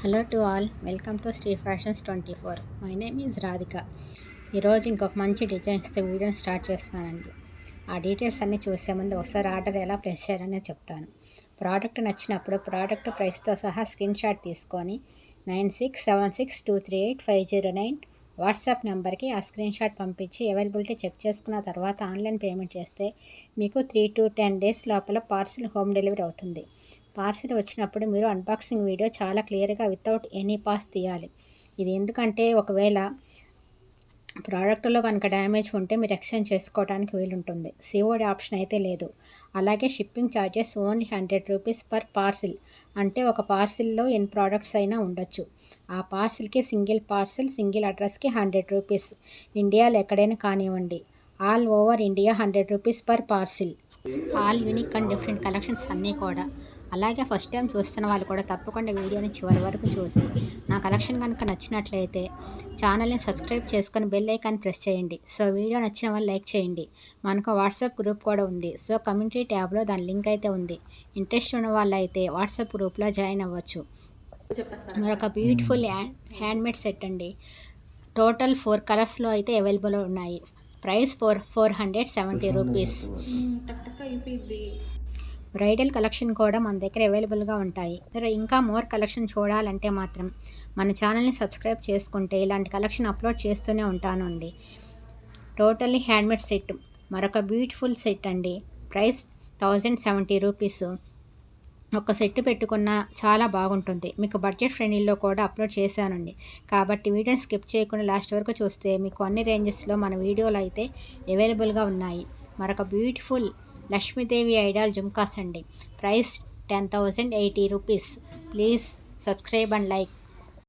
Hello to all, welcome to Shri fashions 24. My name is Radhika. ఈరోజు ఇంకొక మంచి డిజైన్స్తో వీడియోని స్టార్ట్ చేస్తున్నానండి. ఆ డీటెయిల్స్ అన్నీ చూసే ముందు ఒకసారి ఆర్డర్ ఎలా ప్లేస్ చేయాలనే చెప్తాను. ప్రోడక్ట్ నచ్చినప్పుడు ప్రోడక్ట్ ప్రైస్తో సహా స్క్రీన్ షాట్ తీసుకొని 9676238509 వాట్సాప్ నెంబర్కి ఆ స్క్రీన్ షాట్ పంపించి అవైలబిలిటీ చెక్ చేసుకున్న తర్వాత ఆన్లైన్ పేమెంట్ చేస్తే మీకు 3 to 10 డేస్ లోపల పార్సిల్ హోమ్ డెలివరీ అవుతుంది. పార్సిల్ వచ్చినప్పుడు మీరు అన్బాక్సింగ్ వీడియో చాలా క్లియర్గా వితౌట్ ఎనీ పాస్ తీయాలి. ఇది ఎందుకంటే ఒకవేళ ప్రోడక్ట్లో కనుక డ్యామేజ్ ఉంటే మీరు ఎక్స్చేంజ్ చేసుకోవడానికి వీలుంటుంది. సిఓడి ఆప్షన్ అయితే లేదు. అలాగే shipping charges only ₹100 per parcel. అంటే ఒక పార్సిల్లో ఎన్ని ప్రోడక్ట్స్ అయినా ఉండొచ్చు. ఆ పార్సిల్కి సింగిల్ పార్సిల్ సింగిల్ అడ్రస్కి ₹100. ఇండియాలో ఎక్కడైనా కానివ్వండి, all over India ₹100 per parcel. All unique and different collections అన్నీ కూడా. అలాగే ఫస్ట్ టైం చూస్తున్న వాళ్ళు కూడా తప్పకుండా వీడియోని చివరి వరకు చూసి నా కలెక్షన్ కనుక నచ్చినట్లయితే ఛానల్ని సబ్స్క్రైబ్ చేసుకొని బెల్ ఐకాన్ ప్రెస్ చేయండి. సో వీడియో నచ్చిన వాళ్ళు లైక్ చేయండి. మనకు వాట్సాప్ గ్రూప్ కూడా ఉంది. సో కమ్యూనిటీ ట్యాబ్లో దాని లింక్ అయితే ఉంది. ఇంట్రెస్ట్ ఉన్న వాళ్ళు అయితే వాట్సాప్ గ్రూప్లో జాయిన్ అవ్వచ్చు. మరొక బ్యూటిఫుల్ హ్యాండ్మేడ్ సెట్ అండి. టోటల్ 4 కలర్స్లో అయితే అవైలబుల్ ఉన్నాయి. ప్రైస్ ₹470. బ్రైడల్ కలెక్షన్ కూడా మన దగ్గర అవైలబుల్గా ఉంటాయి. మీరు ఇంకా మోర్ కలెక్షన్ చూడాలంటే మాత్రం మన ఛానల్ని సబ్స్క్రైబ్ చేసుకుంటే ఇలాంటి కలెక్షన్ అప్లోడ్ చేస్తూనే ఉంటాను అండి. టోటల్లీ హ్యాండ్మేడ్ సెట్, మరొక బ్యూటిఫుల్ సెట్ అండి. ప్రైస్ ₹1070. ఒక సెట్ పెట్టుకున్న చాలా బాగుంటుంది. మీకు బడ్జెట్ ఫ్రెండ్లీలో కూడా అప్లోడ్ చేశానండి. కాబట్టి వీడియోని స్కిప్ చేయకుండా లాస్ట్ వరకు చూస్తే మీకు అన్ని రేంజెస్లో మన వీడియోలు అయితే అవైలబుల్గా ఉన్నాయి. మరొక బ్యూటిఫుల్ లక్ష్మీదేవి ఐడాల్ జుమ్కాస్ అండి. Price ₹10,080. Please subscribe and like.